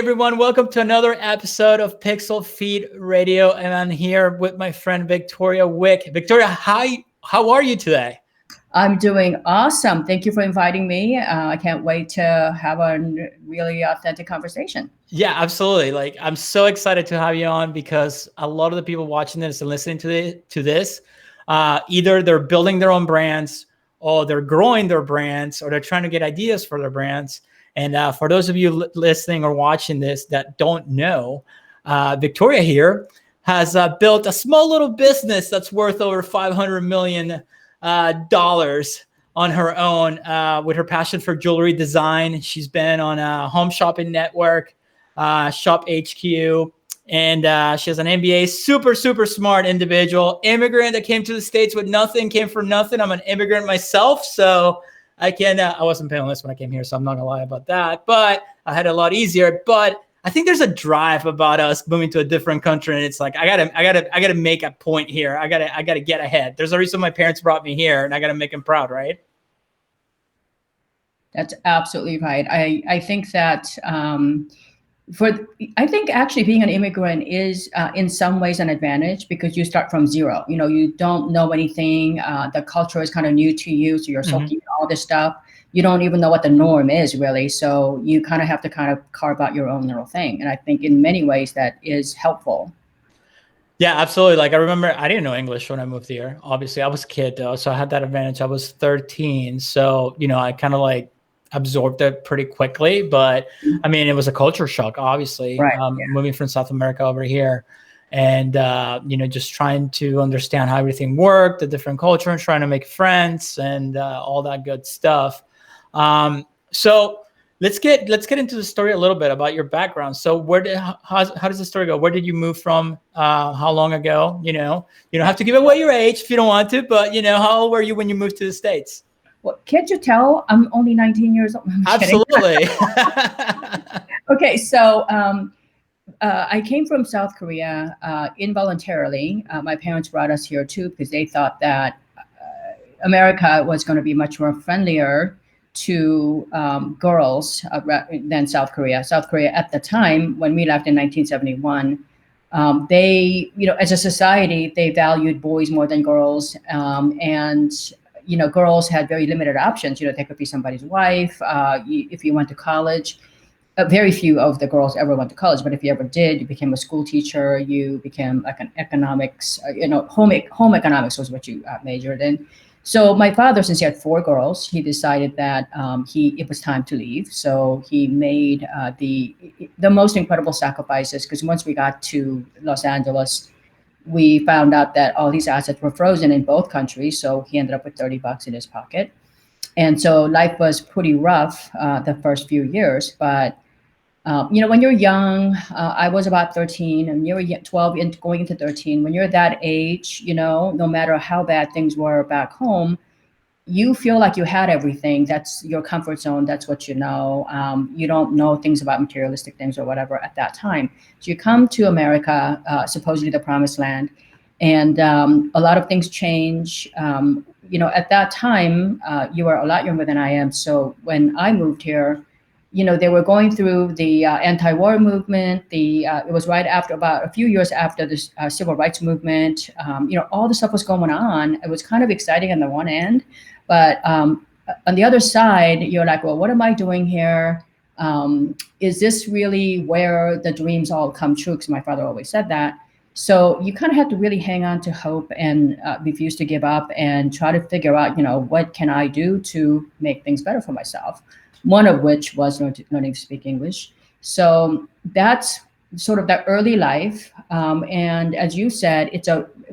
everyone, welcome to another episode of PixlFeed Radio, and I'm here with my friend Victoria Wieck. Victoria, how are you today? I'm doing awesome. Thank you for inviting me. I can't wait to have a really authentic conversation. Yeah, absolutely. Like, I'm so excited to have you on because a lot of the people watching this and listening to this, either they're building their own brands, or they're growing their brands, or they're trying to get ideas for their brands. And for those of you listening or watching this that don't know, Victoria here has built a small little business that's worth over $500 million on her own with her passion for jewelry design. She's been on a Home Shopping Network, Shop HQ, and she has an MBA. Super, super smart individual. Immigrant that came to the States with nothing, came from nothing. I'm an immigrant myself, so I wasn't paying this when I came here, so I'm not gonna lie about that. But I had it a lot easier. But I think there's a drive about us moving to a different country, and it's like I gotta make a point here. I gotta get ahead. There's a reason my parents brought me here, and I gotta make them proud, right? That's absolutely right. I think that I think actually being an immigrant is in some ways an advantage because you start from zero. You know, you don't know anything. The culture is kind of new to you, so you're soaking in all this stuff. You don't even know what the norm is really. So you kind of have to kind of carve out your own little thing. And I think in many ways that is helpful. Yeah, absolutely. Like I remember I didn't know English when I moved here. Obviously I was a kid though, so I had that advantage. I was 13. So, you know, I kind of like absorbed it pretty quickly, but I mean, it was a culture shock, obviously, right, moving from South America over here and, you know, just trying to understand how everything worked, the different culture and trying to make friends and all that good stuff. So let's get into the story a little bit about your background. So how does the story go? Where did you move from? How long ago? You know, you don't have to give away your age if you don't want to, but you know, how old were you when you moved to the States? Well, can't you tell I'm only 19 years old? Absolutely. Okay, so I came from South Korea involuntarily. My parents brought us here too because they thought that America was going to be much more friendlier to girls than South Korea. South Korea at the time when we left in 1971, they, you know, as a society, they valued boys more than girls, and you know, girls had very limited options. You know, they could be somebody's wife. If you went to college, very few of the girls ever went to college. But if you ever did, you became a school teacher. You became like an economics. You know, home economics was what you majored in. So my father, since he had 4 girls, he decided that it was time to leave. So he made the most incredible sacrifices because once we got to Los Angeles, we found out that all these assets were frozen in both countries. So he ended up with $30 in his pocket. And so life was pretty rough the first few years. But, you know, when you're young, I was about 13 and you were 12 and going into 13. When you're that age, you know, no matter how bad things were back home, you feel like you had everything. That's your comfort zone. That's what you know. You don't know things about materialistic things or whatever at that time. So you come to America, supposedly the promised land, and a lot of things change. You know, at that time, you were a lot younger than I am. So when I moved here, you know, they were going through the anti-war movement. It was right after, about a few years after the civil rights movement. You know, all the stuff was going on. It was kind of exciting on the one end. But on the other side, you're like, well, what am I doing here? Is this really where the dreams all come true? Because my father always said that. So you kind of have to really hang on to hope and refuse to give up and try to figure out, you know, what can I do to make things better for myself? One of which was learning to speak English. So that's sort of the early life. And as you said,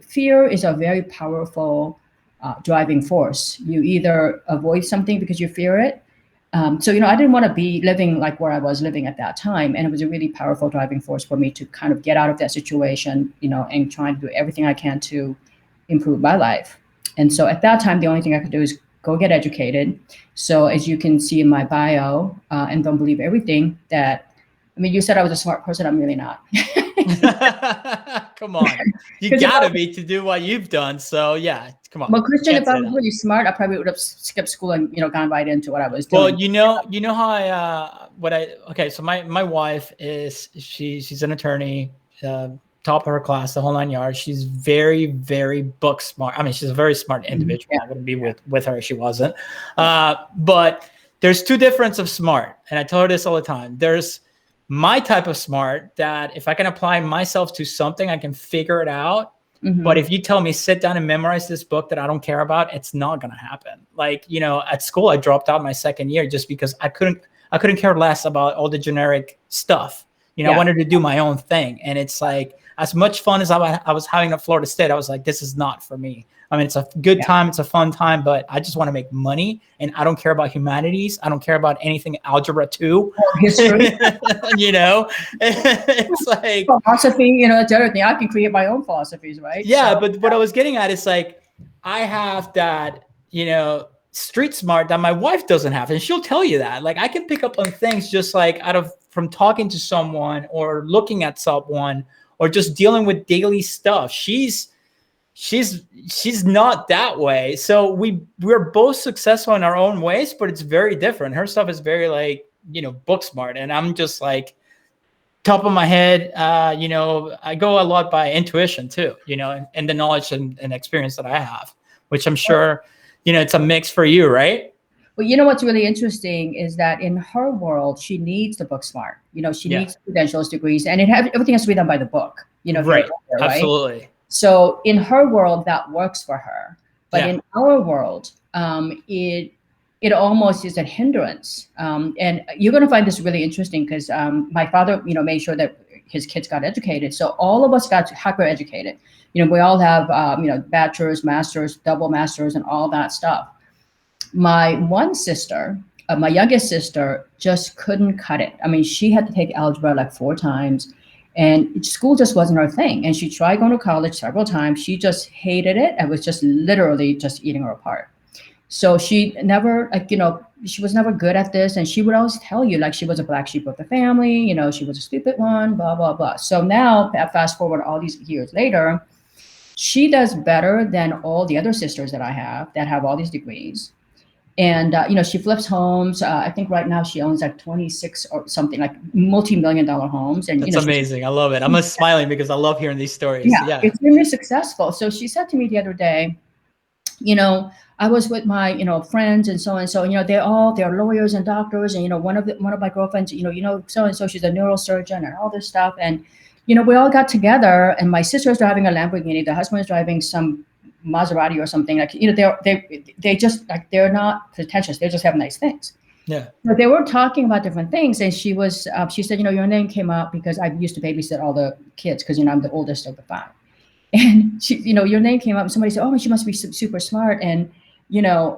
fear is a very powerful driving force. You either avoid something because you fear it. So, you know, I didn't want to be living like where I was living at that time. And it was a really powerful driving force for me to kind of get out of that situation, you know, and try to do everything I can to improve my life. And so at that time, the only thing I could do is go get educated. So as you can see in my bio, and don't believe everything that, I mean, you said I was a smart person. I'm really not. Come on. You gotta be to do what you've done. So yeah, Come on. Well, Christian, Can't if I say was that. really smart, I probably would have skipped school and, gone right into what I was Well, doing. you know how okay, so my wife she's an attorney, top of her class, the whole 9 yards. She's very, very book smart. I mean, she's a very smart individual. Yeah. I wouldn't be with her if she wasn't. But there's two differences of smart, and I tell her this all the time. There's my type of smart that if I can apply myself to something, I can figure it out. But if you tell me sit down and memorize this book that I don't care about, it's not going to happen. Like, at school, I dropped out my second year just because I couldn't care less about all the generic stuff. I wanted to do my own thing. And it's like, as much fun as I was having at Florida State, I was like, this is not for me. I mean, it's a good time. It's a fun time, but I just want to make money, and I don't care about humanities. I don't care about anything algebra 2. Or history. It's like philosophy, that's the other thing. I can create my own philosophies, right? Yeah, but what I was getting at is like, I have that, street smart that my wife doesn't have. And she'll tell you that. Like, I can pick up on things just like from talking to someone or looking at someone or just dealing with daily stuff. She's not that way. So we're both successful in our own ways, but it's very different. Her stuff is very like, book smart. And I'm just like, top of my head, I go a lot by intuition too, and the knowledge and experience that I have, which I'm sure, it's a mix for you, right? Well, what's really interesting is that in her world, she needs the book smart. She needs credentials, degrees, and everything has to be done by the book. Right. Right? Absolutely. So in her world, that works for her. But in our world, it almost is a hindrance. And you're going to find this really interesting because my father, made sure that his kids got educated. So all of us got hyper educated. We all have, bachelor's, master's, double master's, and all that stuff. My one sister, my youngest sister, just couldn't cut it. I mean, she had to take algebra like 4 times. And school just wasn't her thing. And she tried going to college several times. She just hated it. It was just literally just eating her apart. So she never, she was never good at this. And she would always tell you, like, she was a black sheep of the family. She was a stupid one, blah, blah, blah. So now, fast forward all these years later, she does better than all the other sisters that I have that have all these degrees. And, she flips homes. I think right now she owns like 26 or something, like multi-million-dollar homes. And that's amazing. I love it. I'm just smiling because I love hearing these stories. Yeah. It's really successful. So she said to me the other day, I was with my, friends and so, they're lawyers and doctors. And, one of my girlfriends, so-and-so, she's a neurosurgeon and all this stuff. And, we all got together, and my sister's driving a Lamborghini. The husband's driving some Maserati or something. Like, they just like, they're not pretentious. They just have nice things. Yeah. But they were talking about different things. And she said, your name came up because I used to babysit all the kids because, I'm the oldest of the 5. And she, your name came up and somebody said, oh, she must be super smart. And,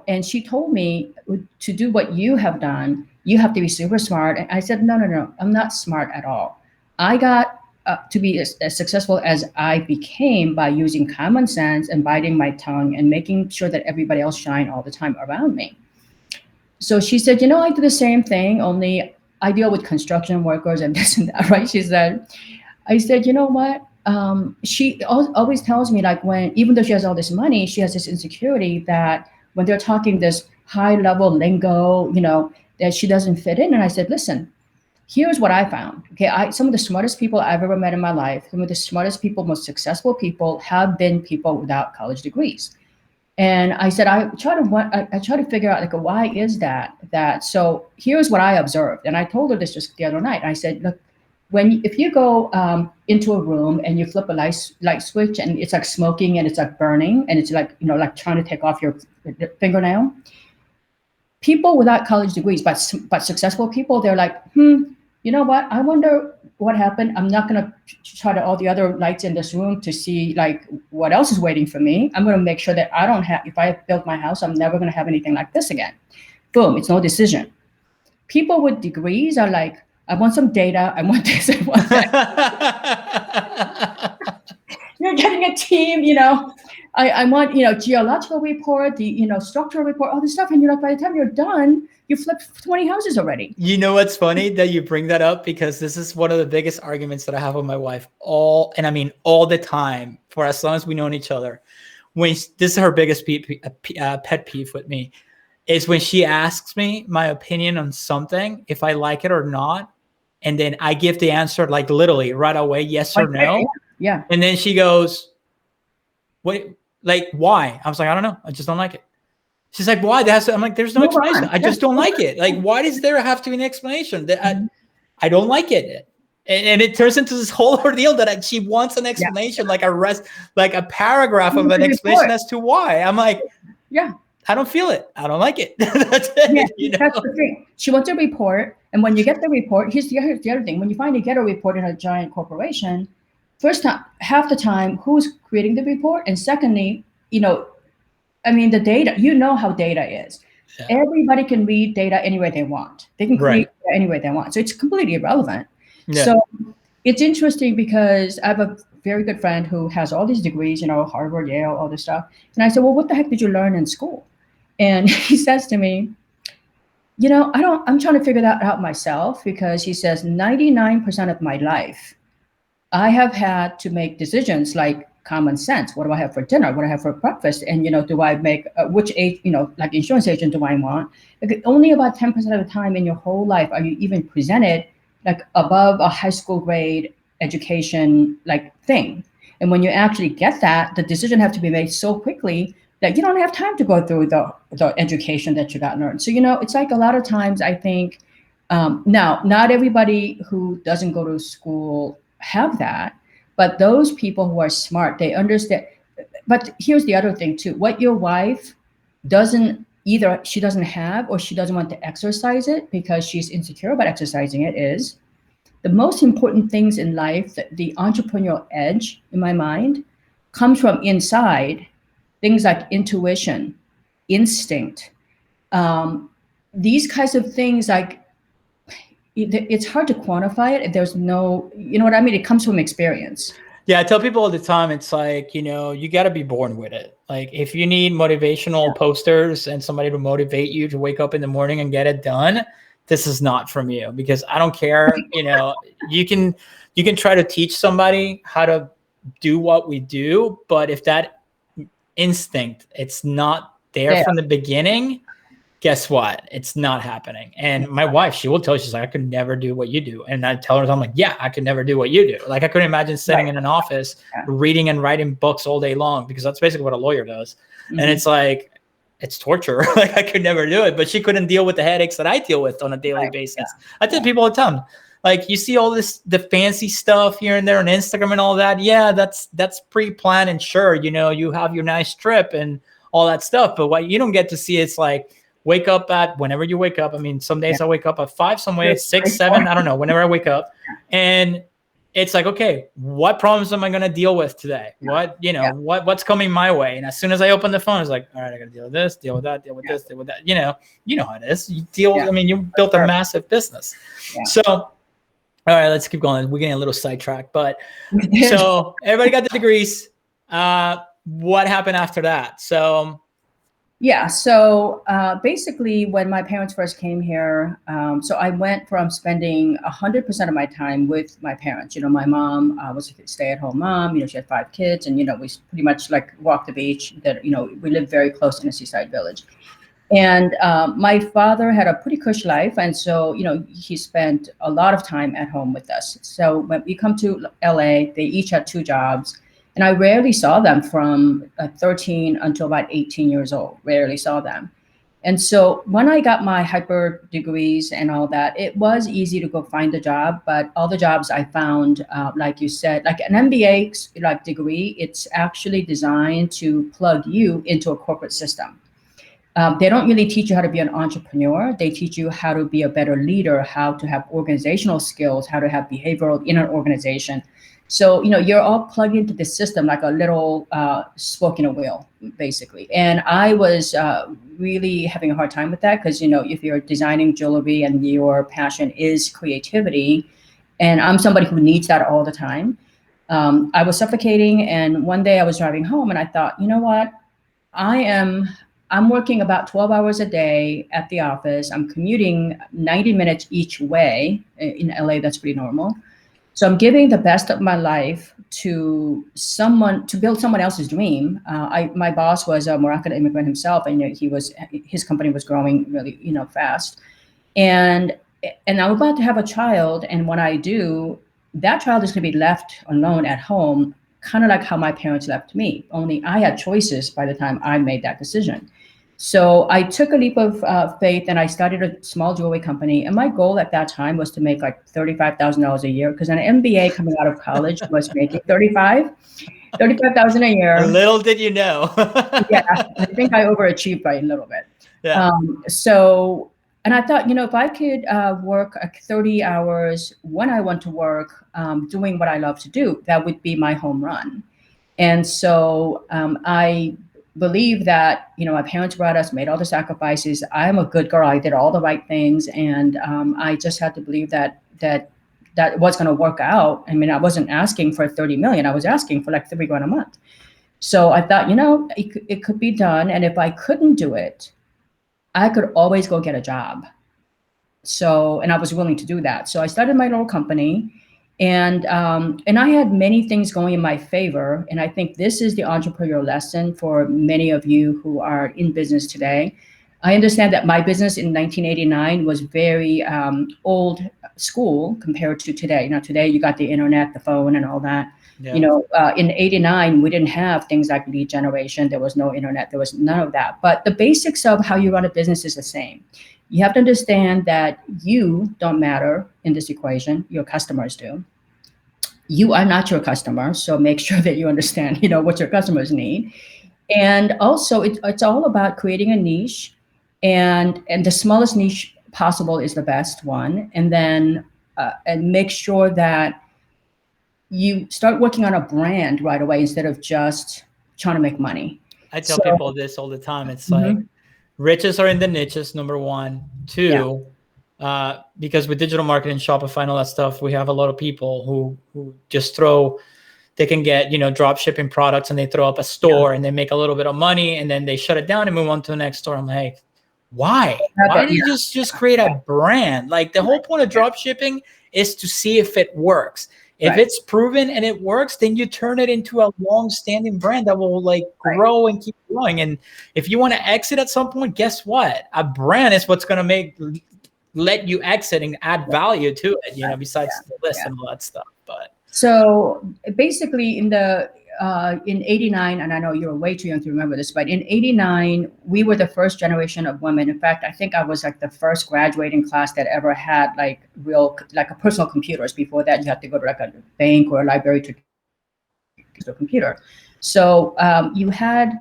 and she told me, to do what you have done, you have to be super smart. And I said, no, I'm not smart at all. I got to be as successful as I became by using common sense and biting my tongue and making sure that everybody else shine all the time around me. So she said, I do the same thing, only I deal with construction workers and this and that, right? I said, you know what? She always tells me, like, even though she has all this money, she has this insecurity that when they're talking this high level lingo, that she doesn't fit in. And I said, listen, here's what I found. Okay, some of the smartest people I've ever met in my life, some of the smartest people, most successful people have been people without college degrees. And I said, I try to figure out, like, why is that? So here's what I observed. And I told her this just the other night. I said, look, if you go into a room and you flip a light switch and it's like smoking and it's like burning and it's like, like trying to take off your fingernail, people without college degrees, but successful people, they're like, you know what? I wonder what happened. I'm not going to try to all the other lights in this room to see like what else is waiting for me. I'm going to make sure that I don't have, if I build my house, I'm never going to have anything like this again. Boom. It's no decision. People with degrees are like, I want some data. I want this. I want that. You're getting a team, I want, geological report, the, structural report, all this stuff. And you're like, by the time you're done, you flipped 20 houses already. You know what's funny that you bring that up, because this is one of the biggest arguments that I have with my wife all the time for as long as we known each other. this is her biggest pet peeve with me, is when she asks me my opinion on something, if I like it or not, and then I give the answer like literally right away, yes or no. Yeah. And then she goes, "Wait, like why?" I was like, "I don't know. I just don't like it." She's like, "Why?" I'm like, "There's no explanation. I just don't like it. Like, why does there have to be an explanation? That I don't like it." And it turns into this whole ordeal that she wants an explanation, like a paragraph of an explanation as to why. I'm like, yeah, I don't feel it. I don't like it. That's it. Yeah, that's the thing. She wants a report, and when you get the report, here's the other thing. When you finally get a report in a giant corporation, first time, half the time, who's creating the report, and secondly, the data. You know how data is. Yeah. Everybody can read data any way they want. They can create data any way they want. So it's completely irrelevant. Yeah. So it's interesting because I have a very good friend who has all these degrees, Harvard, Yale, all this stuff. And I said, well, what the heck did you learn in school? And he says to me, I'm trying to figure that out myself, because he says 99% of my life, I have had to make decisions like common sense. What do I have for dinner? What do I have for breakfast? And, do I make which age, like insurance agent do I want? Like, only about 10% of the time in your whole life are you even presented like above a high school grade education like thing. And when you actually get that, the decision have to be made so quickly that you don't have time to go through the education that you got learned. So, it's like a lot of times I think, now, not everybody who doesn't go to school have that, but those people who are smart, they understand. But here's the other thing too. What your wife doesn't, either she doesn't have or she doesn't want to exercise it because she's insecure about exercising it, is the most important things in life, the entrepreneurial edge in my mind comes from inside. Things like intuition, instinct, these kinds of things, like it's hard to quantify it. If there's no, you know what I mean? It comes from experience. Yeah, I tell people all the time, it's like, you got to be born with it. Like if you need motivational posters and somebody to motivate you to wake up in the morning and get it done, this is not from you, because I don't care. You can try to teach somebody how to do what we do, but if that instinct, it's not there from the beginning, guess what? It's not happening. And my wife, she will tell you, she's like, I could never do what you do. And I tell her, I'm like, yeah, I could never do what you do. Like I couldn't imagine sitting in an office reading and writing books all day long, because that's basically what a lawyer does. Mm-hmm. And it's like, it's torture. Like I could never do it, but she couldn't deal with the headaches that I deal with on a daily basis. Yeah. I tell people all the time, like you see all the fancy stuff here and there on Instagram and all that. Yeah, that's pre-planned, and sure, you have your nice trip and all that stuff. But what you don't get to see, it's like, wake up at whenever you wake up. I mean, some days I wake up at 5, some ways 6, 7, I don't know, whenever I wake up. And it's like, okay, what problems am I going to deal with today? What, what's coming my way? And as soon as I open the phone, it's like, all right, I got to deal with this, deal with that, deal with this, deal with that. You know how it is. You deal with, I mean, you built a massive business. Yeah. So, all right, let's keep going. We're getting a little sidetracked, but so everybody got the degrees. What happened after that? So, yeah. So basically, when my parents first came here, so I went from spending 100% of my time with my parents. My mom was a stay-at-home mom. She had 5 kids, and we pretty much like walked the beach. That we lived very close in a seaside village. And my father had a pretty cush life, and so he spent a lot of time at home with us. So when we come to LA, they each had 2 jobs. And I rarely saw them from 13 until about 18 years old, rarely saw them. And so when I got my hyper degrees and all that, it was easy to go find a job. But all the jobs I found, like you said, like an MBA like degree, it's actually designed to plug you into a corporate system. They don't really teach you how to be an entrepreneur. They teach you how to be a better leader, how to have organizational skills, how to have behavioral in an organization. So, you're all plugged into the system like a little spoke in a wheel, basically. And I was really having a hard time with that because, if you're designing jewelry and your passion is creativity, and I'm somebody who needs that all the time, I was suffocating. And one day I was driving home and I thought, you know what, I'm working about 12 hours a day at the office. I'm commuting 90 minutes each way. In LA, that's pretty normal. So I'm giving the best of my life to someone to build someone else's dream. My boss was a Moroccan immigrant himself, and his company was growing really fast, and I'm about to have a child, and when I do, that child is going to be left alone at home, kind of like how my parents left me. Only I had choices by the time I made that decision. So I took a leap of faith, and I started a small jewelry company. And my goal at that time was to make like $35,000 a year, because an MBA coming out of college was making 35,000 a year. Little did you know. Yeah, I think I overachieved by a little bit. Yeah. And I thought, if I could work 30 hours when I want to work, doing what I love to do, that would be my home run. And so I believe that, my parents brought us, made all the sacrifices. I'm a good girl. I did all the right things. And I just had to believe that was going to work out. I mean, I wasn't asking for 30 million. I was asking for like $3,000 a month. So I thought, it could be done. And if I couldn't do it, I could always go get a job. And I was willing to do that. So I started my little company, and I had many things going in my favor. And I think this is the entrepreneurial lesson for many of you who are in business today. I understand that my business in 1989 was very old school compared to today. Now, today you got the internet, the phone, and all that. Yeah. In 89, we didn't have things like lead generation. There was no internet. There was none of that. But the basics of how you run a business is the same. You have to understand that you don't matter in this equation. Your customers do. You are not your customer. So make sure that you understand, what your customers need. And also, it's all about creating a niche. And the smallest niche possible is the best one. And then and make sure that you start working on a brand right away instead of just trying to make money. I tell people this all the time. It's like, riches are in the niches, number one. Two, because with digital marketing, Shopify, and all that stuff, we have a lot of people who just they can get, drop shipping products, and they throw up a store and they make a little bit of money, and then they shut it down and move on to the next store. I'm like, why? Why do you just create a brand? Like, the whole point of drop shipping is to see if it works. If it's proven and it works, then you turn it into a long-standing brand that will grow and keep growing. And if you want to exit at some point, guess what? A brand is what's going to let you exit and add value to it, besides the list and all that stuff. But so basically in 89, and I know you're way too young to remember this, but in 89, we were the first generation of women. In fact, I think I was like the first graduating class that ever had a personal computers. Before that, you had to go to like a bank or a library to get a computer. So you had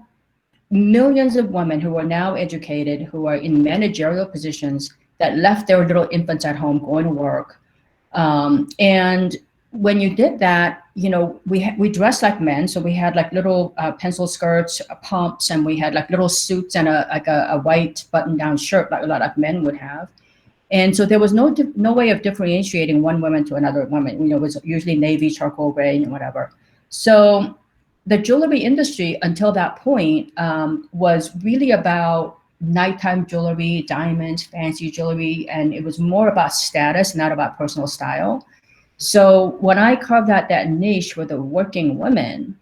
millions of women who are now educated, who are in managerial positions, that left their little infants at home going to work. And when you did that, we dressed like men. So we had like little pencil skirts, pumps, and we had like little suits and a white button-down shirt, like a lot of men would have. And so there was no way of differentiating one woman to another woman. It was usually navy, charcoal gray, and whatever. So the jewelry industry until that point was really about nighttime jewelry, diamonds, fancy jewelry, and it was more about status, not about personal style. So when I carved out that niche for the working women,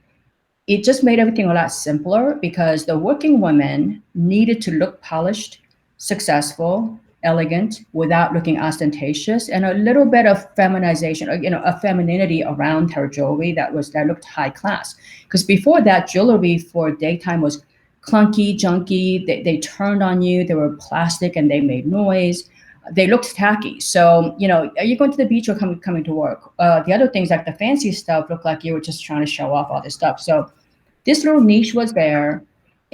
it just made everything a lot simpler, because the working women needed to look polished, successful, elegant, without looking ostentatious, and a little bit of feminization, a femininity around her jewelry that looked high class. Because before that, jewelry for daytime was clunky, junky. They turned on you. They were plastic and they made noise. They looked tacky. So, are you going to the beach or coming to work? The other things, like the fancy stuff, looked like you were just trying to show off all this stuff. So this little niche was there.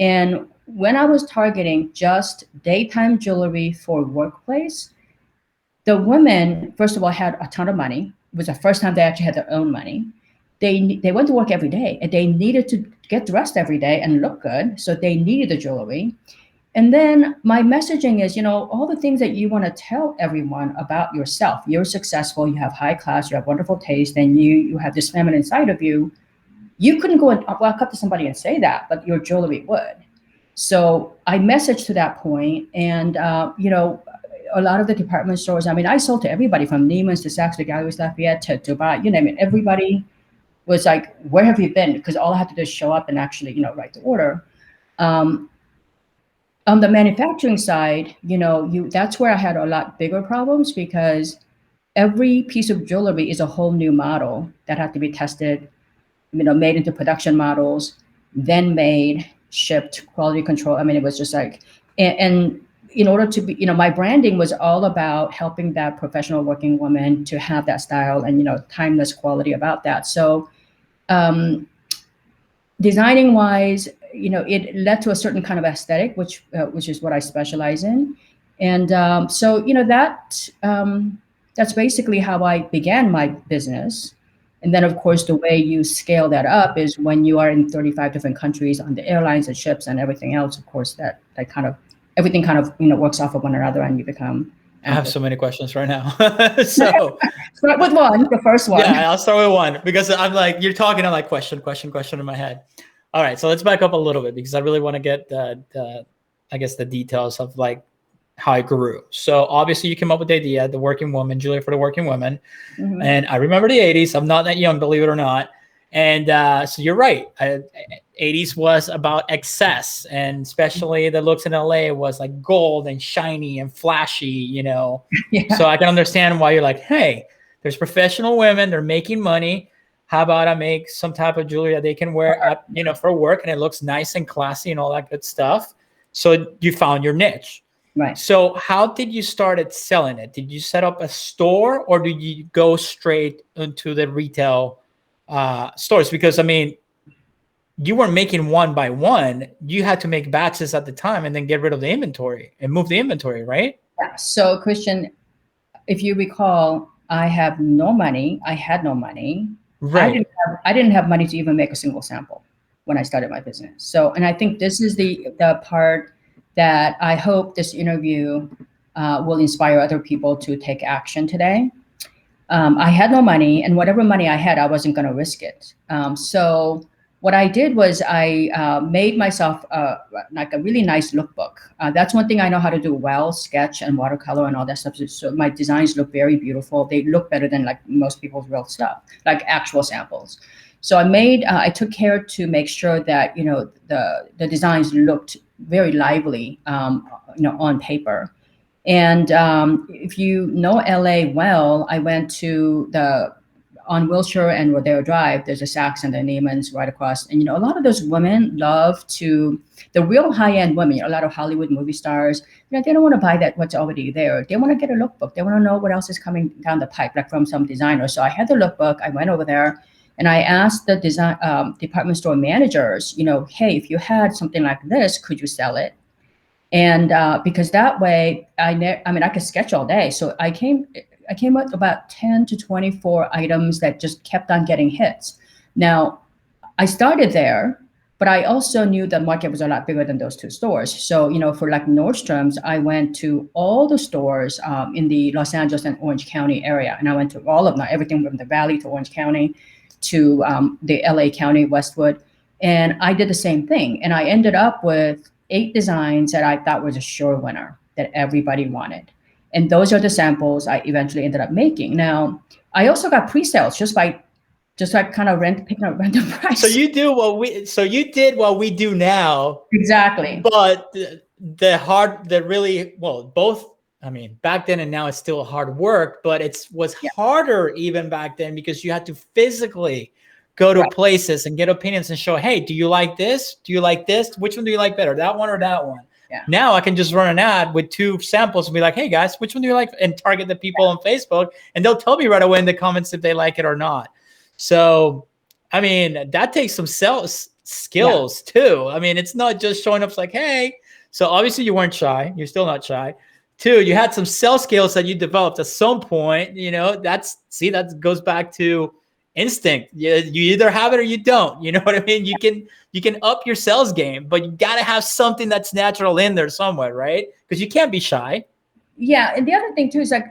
And when I was targeting just daytime jewelry for workplace, the women, first of all, had a ton of money. It was the first time they actually had their own money. They went to work every day, and they needed to get dressed every day and look good. So they needed the jewelry. And then my messaging is, all the things that you want to tell everyone about yourself. You're successful, you have high class, you have wonderful taste, and you have this feminine side of you. You couldn't go and walk up to somebody and say that, but your jewelry would. So I messaged to that point, and a lot of the department stores, I mean, I sold to everybody from Neiman's to Saks to Galeries Lafayette to Dubai, you name it. Everybody was like, where have you been? Because all I had to do is show up and actually, write the order. On the manufacturing side, that's where I had a lot bigger problems, because every piece of jewelry is a whole new model that had to be tested, made into production models, then made, shipped, quality control. I mean, it was just like, and in order to be, my branding was all about helping that professional working woman to have that style and, timeless quality about that. So designing wise, it led to a certain kind of aesthetic, which is what I specialize in. And so, that's basically how I began my business. And then, of course, the way you scale that up is when you are in 35 different countries on the airlines and ships and everything else. Of course, that kind of everything kind of works off of one another, and you become. I have so many questions right now. So start with the first one. Yeah, I'll start with one, because I'm like, you're talking, I'm like question in my head. All right, so let's back up a little bit, because I really want to get the details of like how I grew. So obviously you came up with the idea, the working woman, Julia for the working woman. Mm-hmm. And I remember the 80s. I'm not that young, believe it or not. And so you're right. 80s was about excess, and especially the looks in LA was like gold and shiny and flashy, Yeah. So I can understand why you're like, hey, there's professional women, they're making money. How about I make some type of jewelry that they can wear, for work, and it looks nice and classy and all that good stuff. So you found your niche. Right. So how did you start selling it? Did you set up a store, or did you go straight into the retail stores? Because, I mean, you weren't making one by one. You had to make batches at the time and then get rid of the inventory and move the inventory, right? Yeah. So, Christian, if you recall, I had no money. Right. I didn't have money to even make a single sample when I started my business. So, and I think this is the part that I hope this interview will inspire other people to take action today. I had no money, and whatever money I had, I wasn't going to risk it. So what I did was I made myself like a really nice lookbook. That's one thing I know how to do well, sketch and watercolor and all that stuff. So my designs look very beautiful. They look better than like most people's real stuff, like actual samples. So I took care to make sure that, the designs looked very lively, on paper. And if you know LA well, I went to on Wilshire and Rodeo Drive, there's a Saks and the Neiman's right across. And, a lot of those women love the real high-end women, a lot of Hollywood movie stars, they don't want to buy what's already there. They want to get a lookbook. They want to know what else is coming down the pipe, like from some designer. So I had the lookbook. I went over there and I asked the department store managers, hey, if you had something like this, could you sell it? And because that way, I could sketch all day. So I came up with about 10 to 24 items that just kept on getting hits. Now, I started there, but I also knew the market was a lot bigger than those two stores. So, for like Nordstrom's, I went to all the stores in the Los Angeles and Orange County area. And I went to all of them, everything from the Valley to Orange County to the LA County, Westwood. And I did the same thing. And I ended up with 8 designs that I thought was a sure winner that everybody wanted. And those are the samples I eventually ended up making. Now, I also got pre-sales just like kind of picking up random price. So you did what we do now. Exactly. But both, I mean, back then and now it's still hard work, but it was harder even back then, because you had to physically go to places and get opinions and show, hey, do you like this? Do you like this? Which one do you like better? That one or that one? Yeah. Now I can just run an ad with 2 samples and be like, hey guys, which one do you like? And target the people on Facebook, and they'll tell me right away in the comments if they like it or not. So, I mean, that takes some sales skills too. I mean, it's not just showing up like, hey. So obviously you weren't shy. You're still not shy. 2, you had some sales skills that you developed at some point. That goes back to instinct. You either have it or you don't. You know what I mean? You can up your sales game, but you got to have something that's natural in there somewhere, right? Because you can't be shy. Yeah, and the other thing too is like,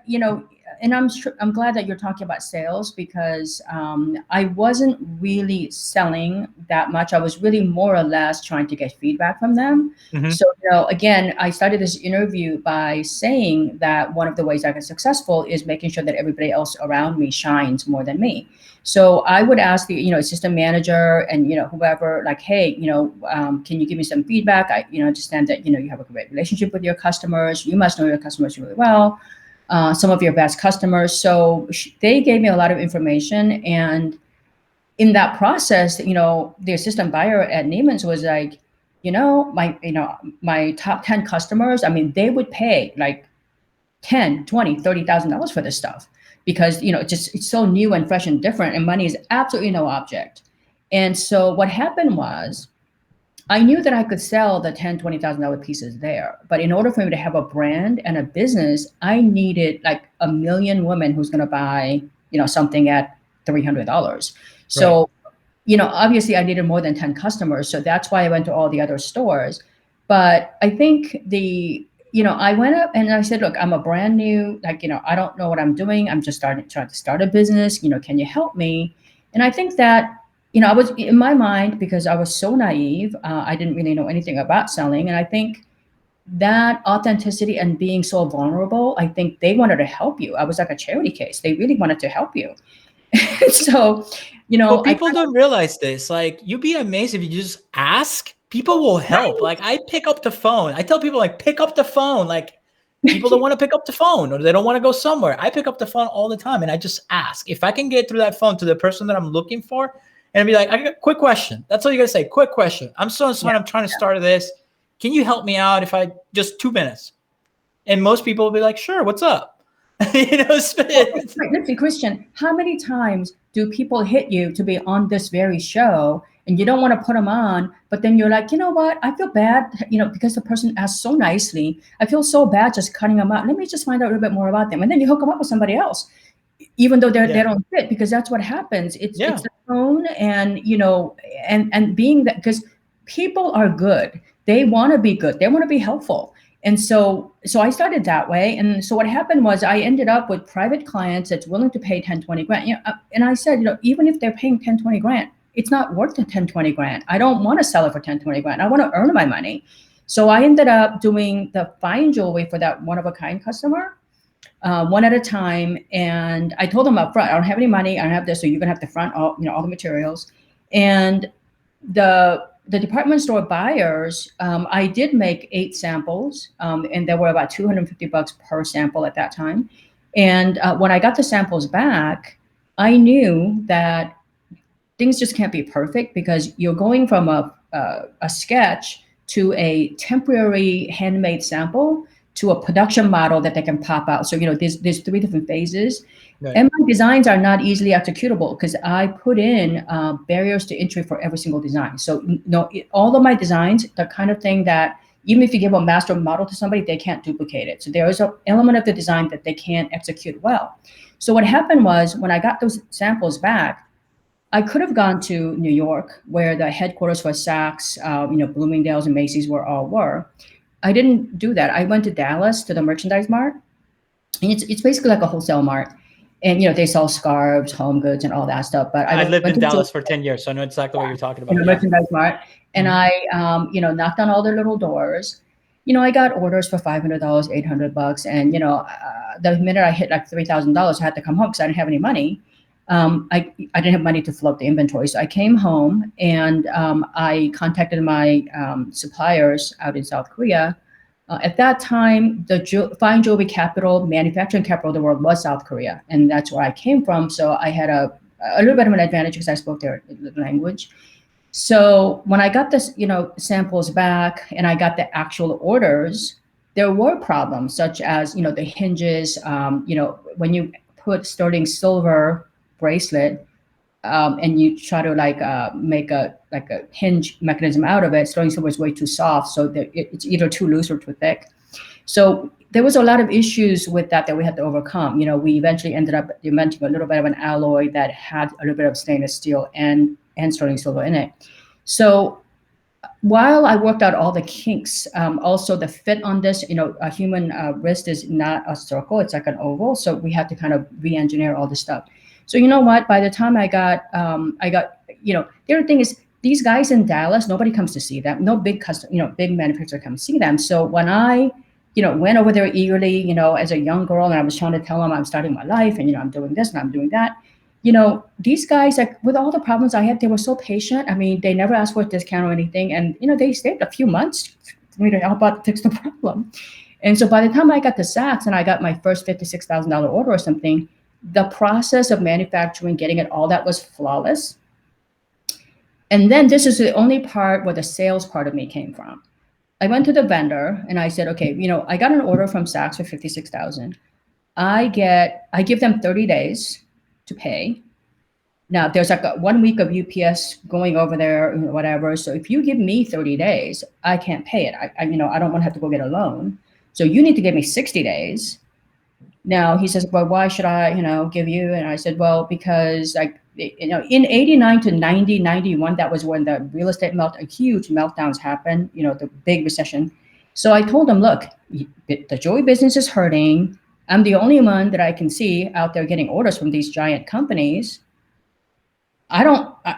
I'm glad that you're talking about sales, because I wasn't really selling that much. I was really more or less trying to get feedback from them. Mm-hmm. So, again, I started this interview by saying that one of the ways I get successful is making sure that everybody else around me shines more than me. So I would ask the, assistant manager and, whoever, like, hey, can you give me some feedback? I, understand that, you have a great relationship with your customers. You must know your customers really well. Some of your best customers. So they gave me a lot of information. And in that process, the assistant buyer at Neiman's was like, my top 10 customers, I mean, they would pay like $10, $20, $30,000 for this stuff, because, it's so new and fresh and different, and money is absolutely no object. And so what happened was, I knew that I could sell the $10,000, $20,000 pieces there. But in order for me to have a brand and a business, I needed like 1 million women who's going to buy, something at $300. So, right. Obviously I needed more than 10 customers. So that's why I went to all the other stores. But I think I went up and I said, look, I'm a brand new, I don't know what I'm doing. I'm just trying to start a business. Can you help me? And I think that, I was in my mind, because I was so naive, I didn't really know anything about selling. And I think that authenticity and being so vulnerable, I think they wanted to help you. I was like a charity case. They really wanted to help you. So, well, people don't realize this. Like, you'd be amazed if you just ask, people will help. Right. Like, I pick up the phone. I tell people, like, pick up the phone. Like, people don't want to pick up the phone, or they don't want to go somewhere. I pick up the phone all the time, and I just ask. If I can get through that phone to the person that I'm looking for, and be like, I got a quick question. That's all you got to say. Quick question. I'm so and so, I'm trying to start this. Can you help me out if I just 2 minutes? And most people will be like, sure, what's up? Listen, Christian, how many times do people hit you to be on this very show, and you don't want to put them on, but then you're like, you know what? I feel bad, because the person asked so nicely. I feel so bad just cutting them out. Let me just find out a little bit more about them. And then you hook them up with somebody else, even though they don't fit, because that's what happens. It's the tone, and and being that, because people are good. They want to be good. They want to be helpful. And so I started that way. And so what happened was, I ended up with private clients that's willing to pay 10, 20 grand. And I said, even if they're paying 10, 20 grand, it's not worth the 10, 20 grand. I don't want to sell it for 10, 20 grand. I want to earn my money. So I ended up doing the fine jewelry for that one-of-a-kind customer, one at a time. And I told them up front, I don't have any money. I don't have this. So you're going to have to front all the materials. And the department store buyers, I did make 8 samples, and there were about $250 per sample at that time. And when I got the samples back, I knew that things just can't be perfect, because you're going from a sketch to a temporary handmade sample to a production model that they can pop out. So, there's 3 different phases. Right. And my designs are not easily executable, because I put in barriers to entry for every single design. So, all of my designs, the kind of thing that even if you give a master model to somebody, they can't duplicate it. So there is an element of the design that they can't execute well. So what happened was, when I got those samples back, I could have gone to New York, where the headquarters for Saks, Bloomingdale's and Macy's were. I didn't do that. I went to Dallas to the merchandise mart, and it's basically like a wholesale mart. And, they sell scarves, home goods, and all that stuff. But I lived in Dallas for 10 years, so I know exactly what you're talking about. In the merchandise mart. And I, knocked on all their little doors. I got orders for $500, $800. And, the minute I hit like $3,000, I had to come home because I didn't have any money. I didn't have money to float the inventory. So I came home, and I contacted my suppliers out in South Korea. At that time, the fine jewelry capital, manufacturing capital of the world was South Korea. And that's where I came from. So I had a little bit of an advantage because I spoke their language. So when I got this, samples back, and I got the actual orders, there were problems such as, the hinges, when you put sterling silver bracelet, and you try to make a hinge mechanism out of it, sterling silver is way too soft, so that it's either too loose or too thick. So there was a lot of issues with that we had to overcome. We eventually ended up inventing a little bit of an alloy that had a little bit of stainless steel and sterling silver in it. So, while I worked out all the kinks, also the fit on this, a human wrist is not a circle, it's like an oval. So we had to kind of re-engineer all this stuff. So you know what, by the time I got, the other thing is these guys in Dallas, nobody comes to see them. No big big manufacturer comes to see them. So when I, went over there eagerly, as a young girl, and I was trying to tell them I'm starting my life and, I'm doing this and I'm doing that. These guys, like with all the problems I had, they were so patient. I mean, they never asked for a discount or anything. And, they stayed a few months for me to help out fix the problem. And so by the time I got to Saks and I got my first $56,000 order or something, the process of manufacturing, getting it, all that was flawless. And then this is the only part where the sales part of me came from. I went to the vendor and I said, okay, I got an order from Saks for $56,000. I give them 30 days to pay. Now there's like 1 week of UPS going over there, whatever. So if you give me 30 days, I can't pay it. I don't want to have to go get a loan. So you need to give me 60 days. Now he says, well, why should I, give you? And I said, well, because in 89 to 90, 91, that was when the real estate huge meltdowns happened, the big recession. So I told him, look, the jewelry business is hurting. I'm the only one that I can see out there getting orders from these giant companies. I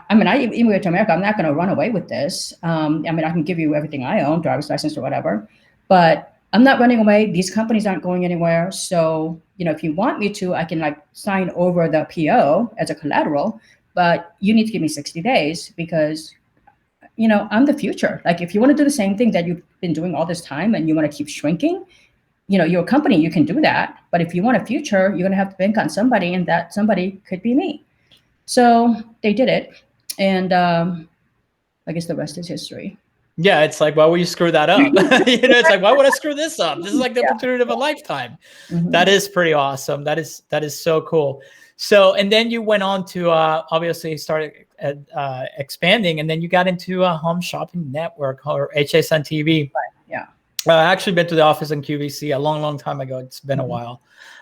immigrated to America. I'm not going to run away with this. I can give you everything I own, driver's license or whatever, but I'm not running away. These companies aren't going anywhere. So, if you want me to, I can sign over the PO as a collateral, but you need to give me 60 days because, I'm the future. Like if you want to do the same thing that you've been doing all this time and you want to keep shrinking, your company, you can do that. But if you want a future, you're going to have to bank on somebody, and that somebody could be me. So they did it. And I guess the rest is history. Yeah, it's like, why would you screw that up? It's like, why would I screw this up? This is like the opportunity of a lifetime. Mm-hmm. That is pretty awesome. That is so cool. So, and then you went on to obviously started expanding, and then you got into a home shopping network or HSN TV. Right. Yeah. I actually been to the office in QVC a long, long time ago. It's been a while.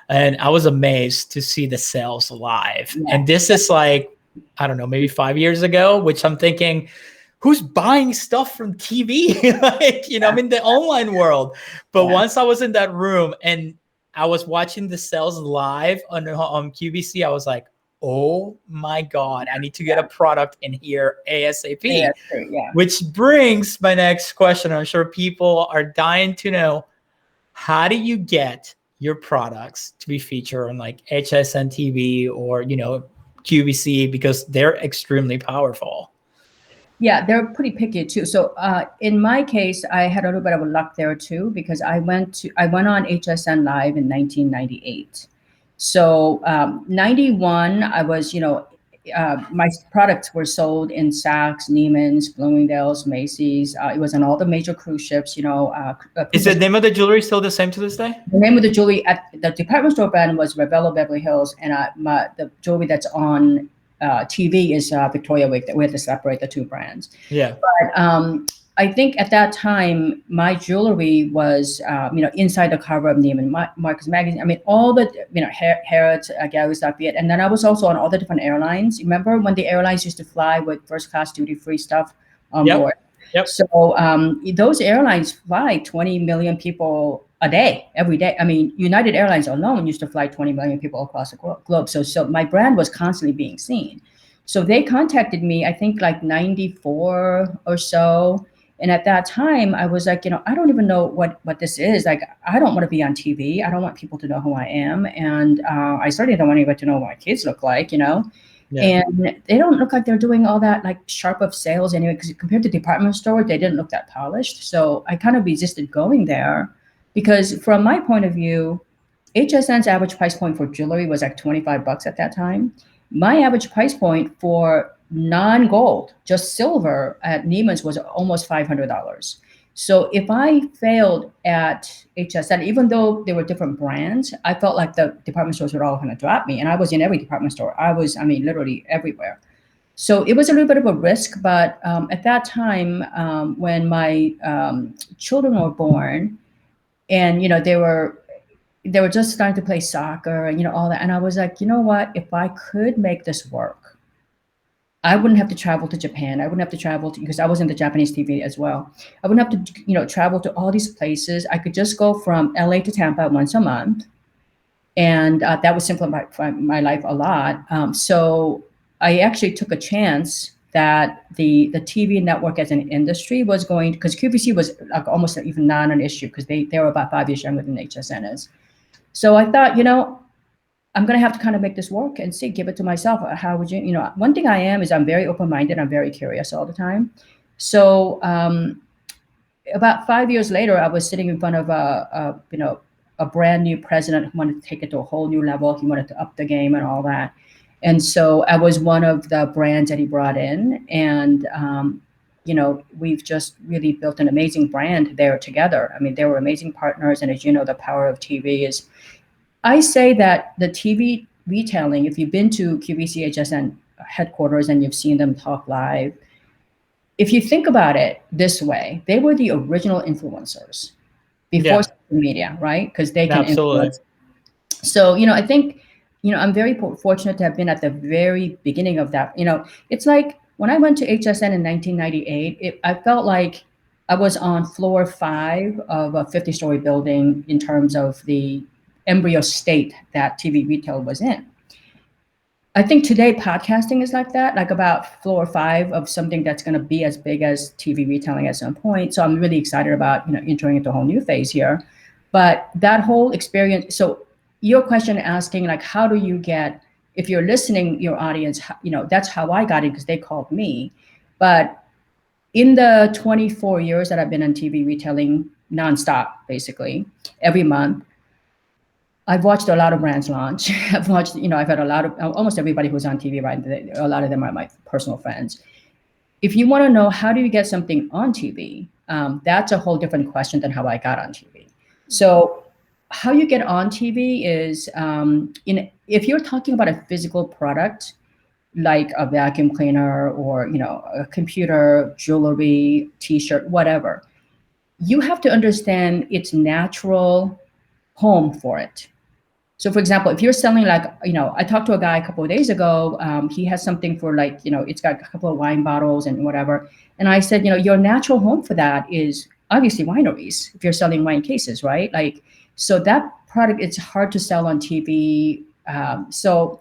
And I was amazed to see the sales live. Yeah. And this is like, I don't know, maybe 5 years ago, which I'm thinking, who's buying stuff from TV? I'm in the online world. But once I was in that room and I was watching the sales live on QVC, I was like, oh my God, I need to get a product in here ASAP. Which brings my next question. I'm sure people are dying to know, how do you get your products to be featured on like HSN TV or, QVC, because they're extremely powerful? Yeah, they're pretty picky too. So in my case, I had a little bit of luck there too, because I went on HSN Live in 1998. So 91, I was, my products were sold in Saks, Neiman's, Bloomingdale's, Macy's. It was on all the major cruise ships, Is the name of the jewelry still the same to this day? The name of the jewelry at the department store brand was Ravello Beverly Hills, and the jewelry that's on TV is Victoria Wieck. We had to separate the two brands. Yeah. But I think at that time, my jewelry was, inside the cover of Neiman Marcus magazine. I mean, all the, Harrods, Galleries Lafayette. And then I was also on all the different airlines. Remember when the airlines used to fly with first class duty-free stuff on board? Yep. So those airlines fly 20 million people a day, every day. I mean, United Airlines alone used to fly 20 million people across the globe. So my brand was constantly being seen. So they contacted me, I think like 94 or so. And at that time, I was like, I don't even know what this is. Like, I don't want to be on TV. I don't want people to know who I am. And I certainly don't want anybody to know what my kids look like, Yeah. And they don't look like they're doing all that like sharp of sales anyway, because compared to department store, they didn't look that polished. So I kind of resisted going there because from my point of view, HSN's average price point for jewelry was like $25 at that time. My average price point for non-gold, just silver at Neiman's was almost $500. So if I failed at HSN, even though there were different brands, I felt like the department stores were all going to drop me. And I was in every department store. Literally everywhere. So it was a little bit of a risk. But at that time, when my children were born and, they were just starting to play soccer and, all that. And I was like, you know what, if I could make this work, I wouldn't have to travel to Japan. I wouldn't have to travel to, because I was in the Japanese TV as well. I wouldn't have to, travel to all these places. I could just go from LA to Tampa once a month. And that would simplify my life a lot. So I actually took a chance that the TV network as an industry was going, because QVC was like almost even not an issue, because they were about 5 years younger than HSN is. So I thought, I'm going to have to kind of make this work and see, give it to myself. How would you, one thing I am is I'm very open-minded. I'm very curious all the time. So about 5 years later, I was sitting in front of a brand new president who wanted to take it to a whole new level. He wanted to up the game and all that. And so I was one of the brands that he brought in. And, we've just really built an amazing brand there together. I mean, they were amazing partners. And as you know, the power of TV is, I say that the TV retailing, if you've been to QVC HSN headquarters and you've seen them talk live, if you think about it this way, they were the original influencers before social media, right? Because they can influence. So, I think, I'm very fortunate to have been at the very beginning of that. It's like when I went to HSN in 1998, I felt like I was on floor 5 of a 50-story building in terms of the embryo state that TV retail was in. I think today podcasting is like that, like about floor 5 of something that's going to be as big as TV retailing at some point. So I'm really excited about, entering into a whole new phase here. But that whole experience, so your question asking, like, how do you get, if you're listening, your audience, that's how I got it, because they called me. But in the 24 years that I've been on TV retailing nonstop, basically, every month, I've watched a lot of brands launch. I've watched, I've had almost everybody who's on TV, right? A lot of them are my personal friends. If you want to know how do you get something on TV, that's a whole different question than how I got on TV. So how you get on TV is, if you're talking about a physical product, like a vacuum cleaner or, a computer, jewelry, t-shirt, whatever, you have to understand its natural home for it. So for example, if you're selling I talked to a guy a couple of days ago, he has something for it's got a couple of wine bottles and whatever. And I said, your natural home for that is obviously wineries, if you're selling wine cases, right? So that product, it's hard to sell on TV. So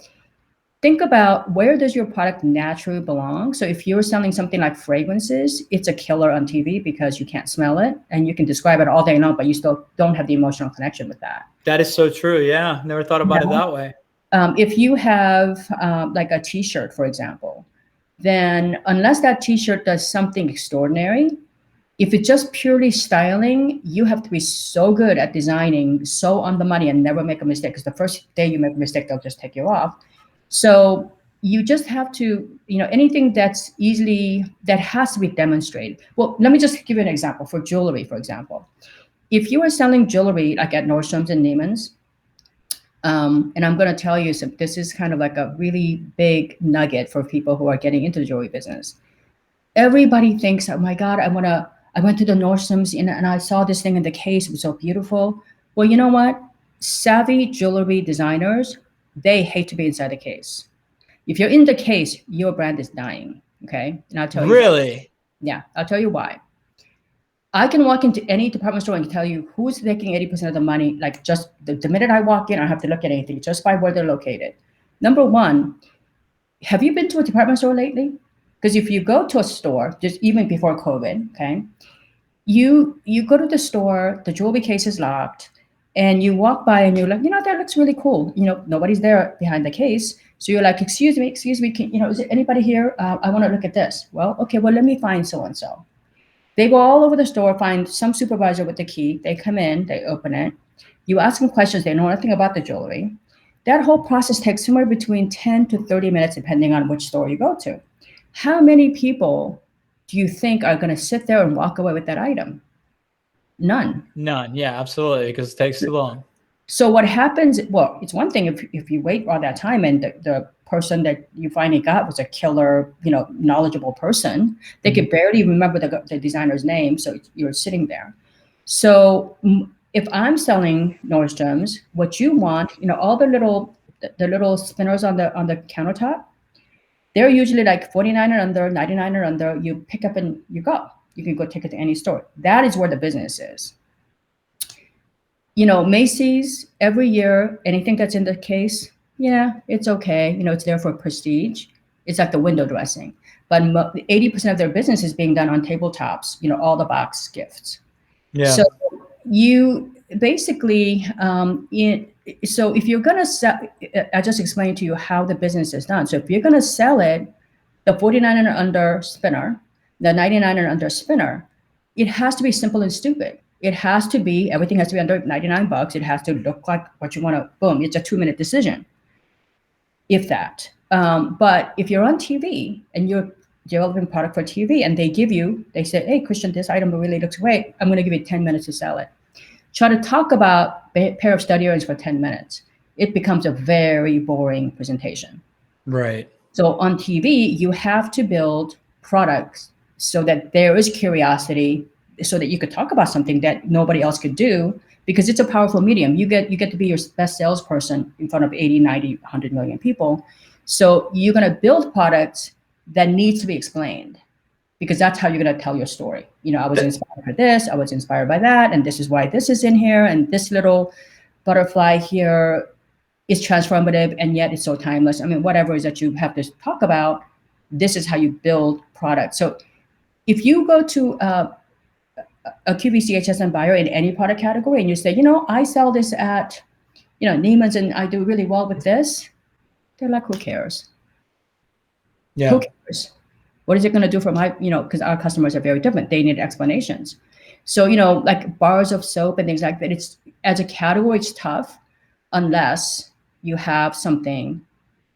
think about, where does your product naturally belong? So if you're selling something like fragrances, it's a killer on TV because you can't smell it and you can describe it all day long, but you still don't have the emotional connection with that. That is so true. Yeah. Never thought about it that way. If you have like a t-shirt, for example, then unless that t-shirt does something extraordinary, if it's just purely styling, you have to be so good at designing, so on the money, and never make a mistake, because the first day you make a mistake, they'll just take you off. So you just have to, anything that has to be demonstrated. Well, let me just give you an example for jewelry, for example. If you are selling jewelry like at Nordstrom's and Neiman's, and I'm going to tell you, so this is kind of like a really big nugget for people who are getting into the jewelry business. Everybody thinks, oh my God, I went to the Nordstrom's and I saw this thing in the case. It was so beautiful. Well, you know what? Savvy jewelry designers, they hate to be inside the case. If you're in the case, your brand is dying. Okay. And I'll tell you. Really? Yeah. I'll tell you why. I can walk into any department store and tell you who's making 80% of the money. Like just the minute I walk in, I don't have to look at anything just by where they're located. Number one, have you been to a department store lately? Because if you go to a store, just even before COVID, okay, you go to the store, the jewelry case is locked, and you walk by and you're like, that looks really cool. Nobody's there behind the case. So you're like, excuse me, is there anybody here? I want to look at this. Well, okay, well, let me find so-and-so. They go all over the store, find some supervisor with the key. They come in, they open it. You ask them questions. They know nothing about the jewelry. That whole process takes somewhere between 10 to 30 minutes, depending on which store you go to. How many people do you think are going to sit there and walk away with that item? None. Yeah, absolutely, because it takes too long. So what happens, well, it's one thing if you wait all that time and the person that you finally got was a killer, knowledgeable person, they could barely remember the designer's name, so you're sitting there. So if I'm selling Nordstrom's, what you want, all the little spinners on the countertop, They're usually like 49 or under, 99 or under. You pick up and you go. You can go take it to any store. That is where the business is. You know, Macy's, every year, anything that's in the case, yeah, it's okay. You know, it's there for prestige. It's like the window dressing. But 80% of their business is being done on tabletops, you know, all the box gifts. Yeah. So you basically, so if you're going to sell, I just explained to you how the business is done. So if you're going to sell it, the 49 and under spinner, the 99 and under spinner, it has to be simple and stupid. It has to be, everything has to be under 99 bucks. It has to look like what you want to, boom, it's a 2-minute decision, if that. But if you're on TV and you're developing product for TV and they say, hey, Christian, this item really looks great. I'm going to give you 10 minutes to sell it. Try to talk about a pair of study earrings for 10 minutes. It becomes a very boring presentation. Right. So on TV, you have to build products so that there is curiosity, so that you could talk about something that nobody else could do, because it's a powerful medium. You get to be your best salesperson in front of 80, 90, 100 million people. So you're going to build products that needs to be explained, because that's how you're going to tell your story. You know, I was inspired by this, I was inspired by that, and this is why this is in here, and this little butterfly here is transformative, and yet it's so timeless. I mean, whatever it is that you have to talk about, this is how you build products. So if you go to a QVC HSN buyer in any product category and you say, you know, I sell this at, you know, Neiman's and I do really well with this, they're like, who cares? Yeah. Who cares? What is it going to do for my, you know, because our customers are very different. They need explanations. So, you know, like bars of soap and things like that, it's, as a category, it's tough unless you have something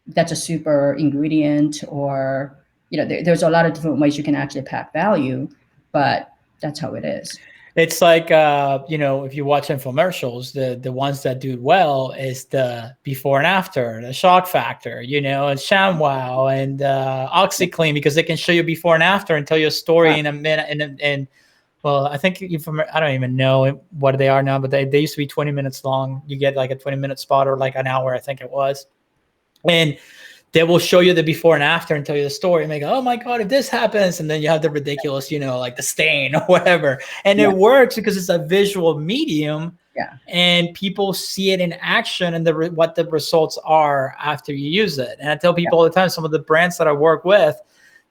that's a super ingredient, or, you know, there's a lot of different ways you can actually pack value, but that's how it is. It's like, you know, if you watch infomercials, the ones that do well is the before and after, the shock factor, you know, and ShamWow and OxyClean, because they can show you before and after and tell you a story in a minute. And well, I think I don't even know what they are now, but they used to be 20 minutes long. You get like a 20-minute spot, or like an hour, I think it was. And they will show you the before and after and tell you the story and they go, oh my God, if this happens, and then you have the ridiculous, you know, like the stain or whatever. And it works because it's a visual medium, and people see it in action and what the results are after you use it. And I tell people all the time, some of the brands that I work with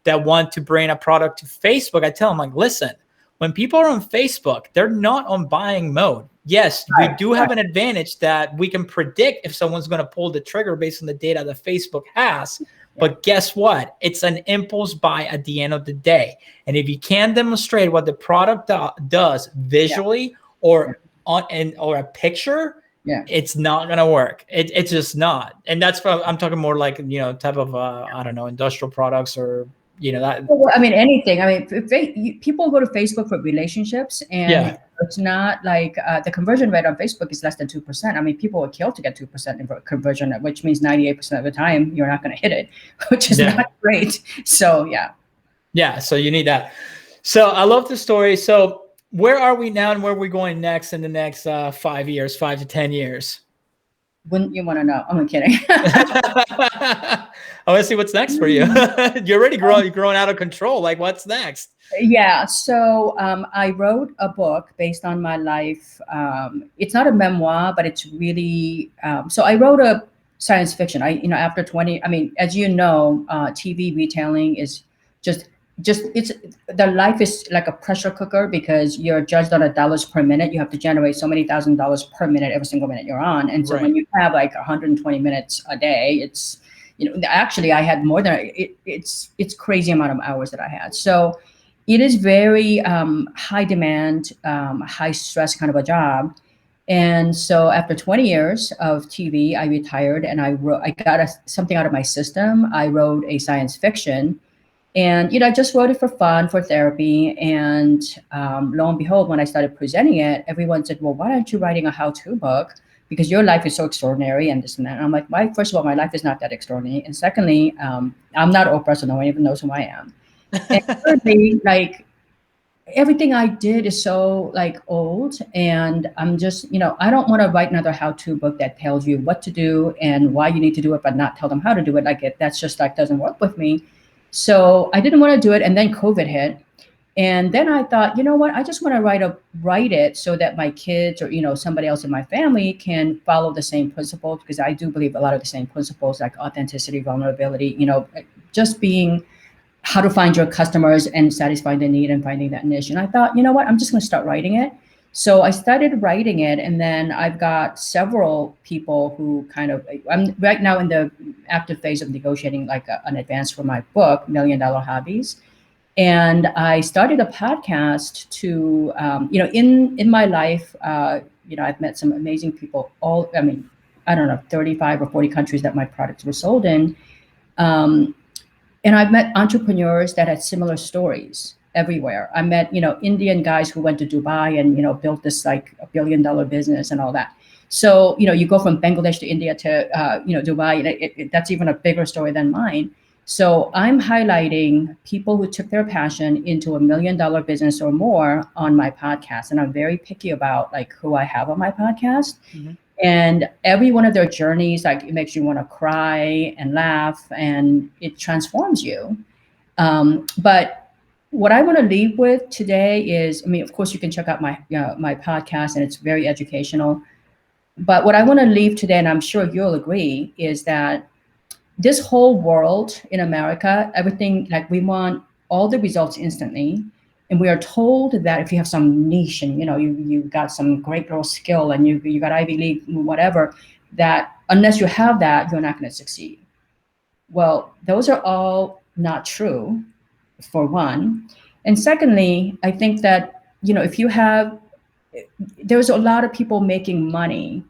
that want to bring a product to Facebook, I tell them, like, listen, when people are on Facebook, they're not on buying mode. Yes, we do have an advantage that we can predict if someone's going to pull the trigger based on the data that Facebook has. But guess what? It's an impulse buy at the end of the day. And if you can't demonstrate what the product does visually or a picture, it's not going to work. It's just not. And that's what I'm talking more like, you know, type of, I don't know, industrial products, or, you know, that. Well, I mean, anything. I mean, people go to Facebook for relationships, and it's not like the conversion rate on Facebook is less than 2%. I mean, people would kill to get 2% in conversion, which means 98% of the time you're not going to hit it, which is not great. So, so you need that. So I love the story. So where are we now, and where are we going next in the next 5 years, 5 to 10 years? Wouldn't you want to know? I'm kidding. I want to see what's next for you. You're already growing out of control. Like, what's next? Yeah. So I wrote a book based on my life. It's not a memoir, but it's really. So I wrote a science fiction. After 20. I mean, as you know, TV retailing is just the life is like a pressure cooker, because you're judged on $1 per minute. You have to generate so many $1,000 per minute every single minute you're on. And so when you have like 120 minutes a day, it's, you know, actually I had more than it's crazy amount of hours that I had. So it is very high demand, high stress kind of a job. And so after 20 years of TV, I retired, and I got something out of my system. I wrote a science fiction. And, you know, I just wrote it for fun, for therapy. And lo and behold, when I started presenting it, everyone said, well, why aren't you writing a how-to book? Because your life is so extraordinary and this and that. And I'm like, first of all, my life is not that extraordinary. And secondly, I'm not Oprah, so no one even knows who I am. And thirdly, like, everything I did is so like old, and I'm just, I don't want to write another how-to book that tells you what to do and why you need to do it, but not tell them how to do it. That's just like doesn't work with me. So I didn't want to do it. And then COVID hit. And then I thought, you know what, I just want to write it so that my kids or, somebody else in my family can follow the same principles, because I do believe a lot of the same principles like authenticity, vulnerability, just being how to find your customers and satisfying the need and finding that niche. And I thought, you know what, I'm just going to start writing it. So I started writing it, and then I've got several people who I'm right now in the active phase of negotiating like an advance for my book, $1 Million Hobbies. And I started a podcast to, in my life, I've met some amazing people, I don't know, 35 or 40 countries that my products were sold in. And I've met entrepreneurs that had similar stories everywhere. I met, Indian guys who went to Dubai and, built this like $1 billion business and all that. So, you go from Bangladesh to India to, Dubai, that's even a bigger story than mine. So I'm highlighting people who took their passion into $1 million business or more on my podcast. And I'm very picky about like who I have on my podcast. Mm-hmm. And every one of their journeys, like it makes you want to cry and laugh, and it transforms you. But what I want to leave with today is, of course, you can check out my my podcast, and it's very educational. But what I want to leave today, and I'm sure you'll agree, is that this whole world in America, everything, like we want all the results instantly. And we are told that if you have some niche and, you got some great girl skill and you got Ivy League, whatever, that unless you have that, you're not going to succeed. Well, those are all not true, for one. And secondly, I think that, there's a lot of people making money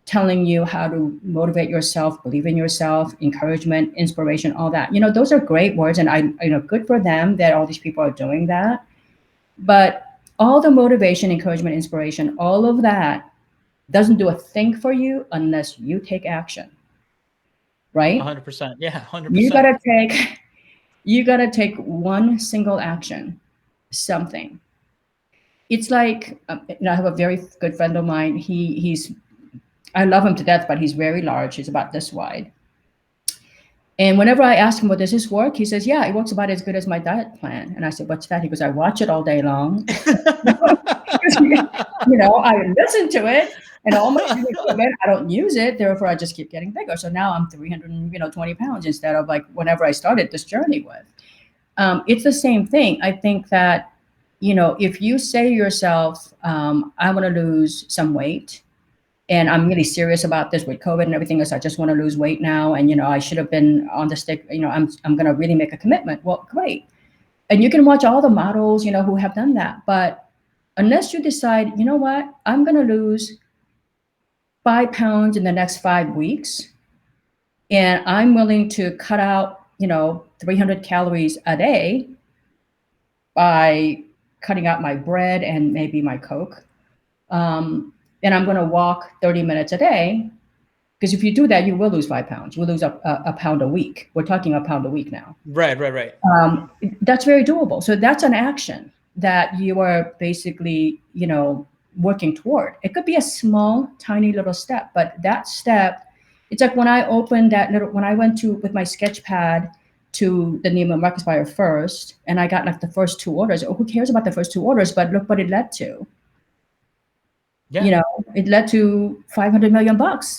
telling you how to motivate yourself, believe in yourself, encouragement, inspiration, all that. Those are great words, and good for them that all these people are doing that. But all the motivation, encouragement, inspiration, all of that doesn't do a thing for you unless you take action, right? 100%. Yeah, 100%. You gotta take one single action, something. It's like, I have a very good friend of mine. I love him to death, but he's very large. He's about this wide. And whenever I ask him, well, does this work? He says, yeah, it works about as good as my diet plan. And I said, what's that? He goes, I watch it all day long. I listen to it, and all my equipment, I don't use it. Therefore, I just keep getting bigger. So now I'm 320 pounds instead of like whenever I started this journey with. It's the same thing. I think that, if you say to yourself, I want to lose some weight, and I'm really serious about this with COVID and everything else. I just want to lose weight now. And, I should have been on the stick. I'm going to really make a commitment. Well, great. And you can watch all the models, who have done that. But unless you decide, you know what, I'm going to lose 5 pounds in the next 5 weeks, and I'm willing to cut out, 300 calories a day by cutting out my bread and maybe my Coke. And I'm going to walk 30 minutes a day, because if you do that, you will lose 5 pounds. You will lose a pound a week. We're talking a pound a week now. Right. That's very doable. So that's an action that you are basically, working toward. It could be a small, tiny little step, but that step, it's like when I went with my sketch pad to the Neiman Marcus buyer first, and I got like the first 2 orders. Oh, who cares about the first 2 orders? But look what it led to. Yeah. It led to $500 million.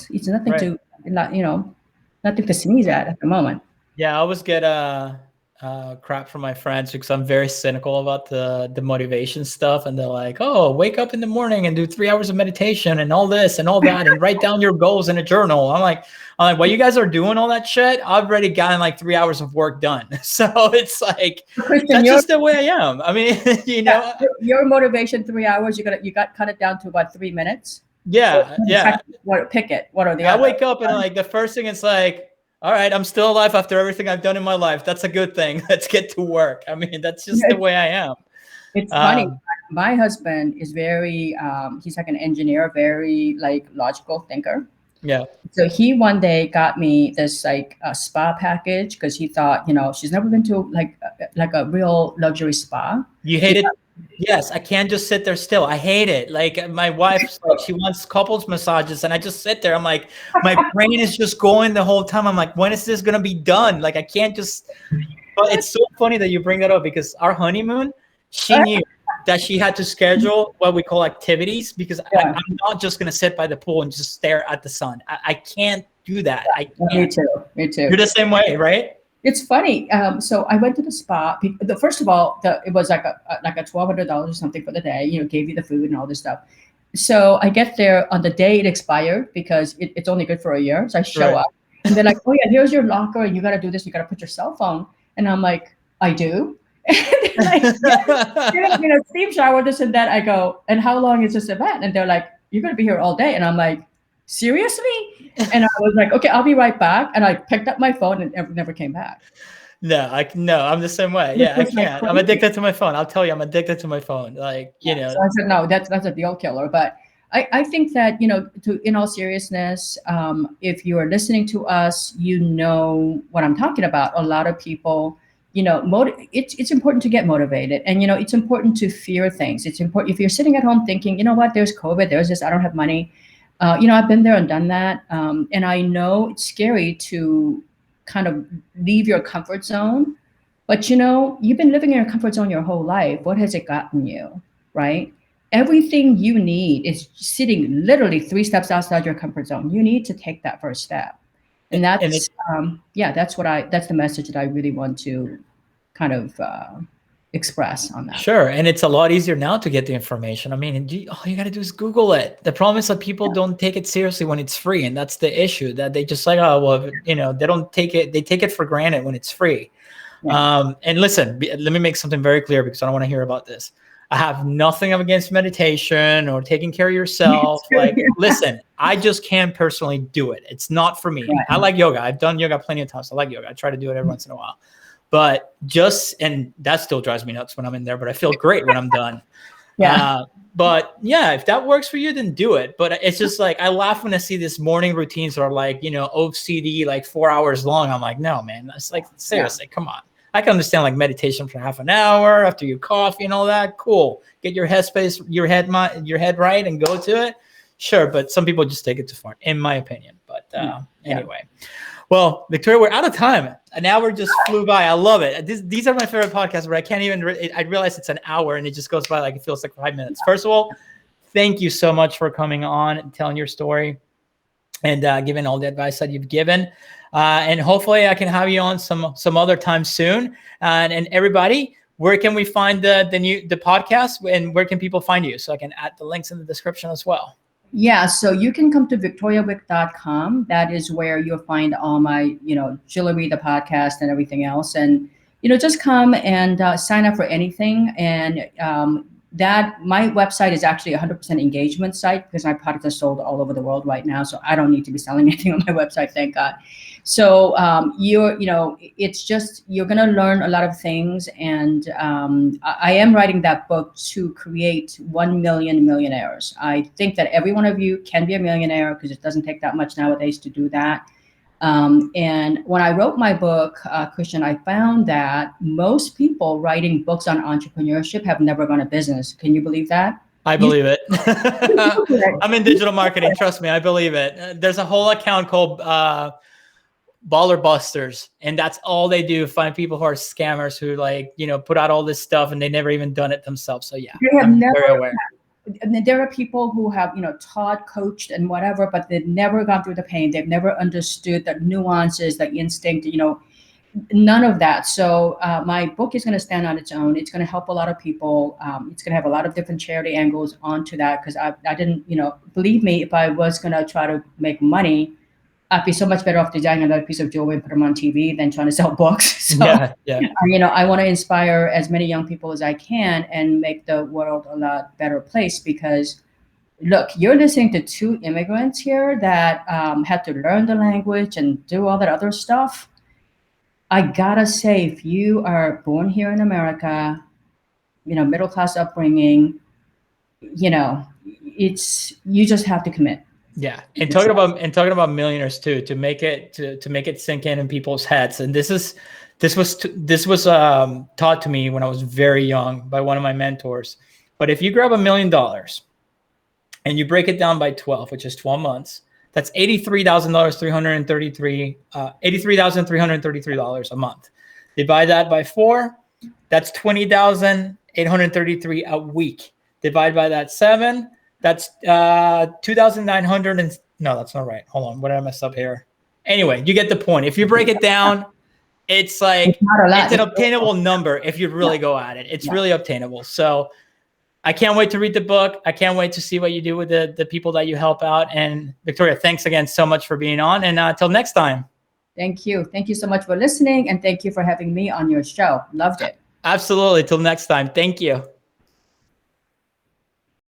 It's nothing to, nothing to sneeze at the moment. Yeah, I always get crap from my friends because I'm very cynical about the motivation stuff, and they're like, "Oh, wake up in the morning and do 3 hours of meditation and all this and all that, and write down your goals in a journal." I'm like, while you guys are doing all that shit, I've already gotten like 3 hours of work done. So it's like, Christian, that's just the way I am. I mean, your motivation 3 hours, you got cut it down to about 3 minutes. Yeah. Pick it. What are the? I wake up and like the first thing it's like, all right, I'm still alive after everything I've done in my life. That's a good thing. Let's get to work. I mean, that's just the way I am. It's funny. My husband is very, he's like an engineer, very like logical thinker. Yeah. So he one day got me this like a spa package, because he thought, she's never been to like a real luxury spa. You hate it? Yes, I can't just sit there still. I hate it. Like my wife, like, she wants couples massages, and I just sit there. I'm like, my brain is just going the whole time. I'm like, when is this gonna be done? Like I can't just. But it's so funny that you bring that up because our honeymoon, she knew that she had to schedule what we call activities because I'm not just gonna sit by the pool and just stare at the sun. I can't do that. I can't. Me too. You're the same way, right? It's funny. So I went to the spa. First of all, it was like a $1,200 or something for the day. Gave you the food and all this stuff. So I get there on the day it expired because it's only good for a year. So I show up and they're like, "Oh yeah, here's your locker. And you got to do this. You got to put your cell phone." And I'm like, "I do." And they're like, steam shower, this and that. I go, "And how long is this event?" And they're like, "You're going to be here all day." And I'm like, "Seriously?" And I was like, "Okay, I'll be right back." And I picked up my phone and never came back. No, I'm the same way. Yeah, I can't. I'm addicted to my phone. I'll tell you, I'm addicted to my phone. Like, So I said, no, that's a deal killer. But I think that, in all seriousness, if you are listening to us, you know what I'm talking about. A lot of people, it's important to get motivated. And, it's important to fear things. It's important if you're sitting at home thinking, you know what, there's COVID, there's this, I don't have money. I've been there and done that. And I know it's scary to kind of leave your comfort zone, but you've been living in your comfort zone your whole life. What has it gotten you, right? Everything you need is sitting literally 3 steps outside your comfort zone. You need to take that first step. And that's, that's the message that I really want to kind of express on that. Sure. And it's a lot easier now to get the information. I mean, all you got to do is Google it. The problem is that people don't take it seriously when it's free. And that's the issue, that they just like, oh, well, they don't take it. They take it for granted when it's free. Yeah. And listen, let me make something very clear because I don't want to hear about this. I have nothing against meditation or taking care of yourself. Like, listen, I just can't personally do it. It's not for me. Right. I like yoga. I've done yoga plenty of times. I like yoga. I try to do it every once in a while. But and that still drives me nuts when I'm in there, but I feel great when I'm done. But yeah, if that works for you, then do it. But it's just like, I laugh when I see these morning routines that are like, OCD, like 4 hours long. I'm like, no, man, that's like, seriously, come on. I can understand like meditation for half an hour after your coffee and all that. Cool. Get your headspace, your head right and go to it. Sure. But some people just take it too far, in my opinion. But anyway. Well, Victoria, we're out of time. An hour just flew by. I love it. These are my favorite podcasts where I can't even, I realize it's an hour and it just goes by like it feels like 5 minutes. First of all, thank you so much for coming on and telling your story and giving all the advice that you've given. And hopefully I can have you on some other time soon. And everybody, where can we find the podcast and where can people find you? So I can add the links in the description as well. Yeah, so you can come to victoriawieck.com. That is where you'll find all my, jewelry, the podcast, and everything else. And, just come and sign up for anything. And that my website is actually 100% engagement site because my products are sold all over the world right now. So I don't need to be selling anything on my website, thank God. So it's just, you're going to learn a lot of things. And I am writing that book to create 1 million millionaires. I think that every one of you can be a millionaire because it doesn't take that much nowadays to do that. And when I wrote my book, Christian, I found that most people writing books on entrepreneurship have never run a business. Can you believe that? I believe it. I'm in digital marketing. Trust me, I believe it. There's a whole account called Baller Busters, and that's all they do. Find people who are scammers who put out all this stuff and they never even done it themselves. So yeah, I'm very aware. And there are people who have, taught, coached and whatever, but they've never gone through the pain. They've never understood the nuances, the instinct, none of that. So my book is going to stand on its own. It's going to help a lot of people. It's going to have a lot of different charity angles onto that because I didn't, believe me, if I was going to try to make money, I'd be so much better off designing another piece of jewelry and put them on TV than trying to sell books. So, I want to inspire as many young people as I can and make the world a lot better place because, look, you're listening to 2 immigrants here that had to learn the language and do all that other stuff. I gotta say, if you are born here in America, middle-class upbringing, you just have to commit. Yeah. And talking about millionaires too, to make it sink in people's heads. And this was taught to me when I was very young by one of my mentors. But if you grab $1 million and you break it down by 12, which is 12 months, that's $83,333 a month. Divide that by 4, that's $20,833 a week. Divide by that 7, that's 2,900 and no, that's not right. Hold on, what did I mess up here? Anyway, you get the point. If you break it down, it's like it's an obtainable number if you really go at it. It's really obtainable. So I can't wait to read the book. I can't wait to see what you do with the people that you help out. And Victoria, thanks again so much for being on. And until next time. Thank you. Thank you so much for listening. And thank you for having me on your show. Loved it. Absolutely. Till next time. Thank you.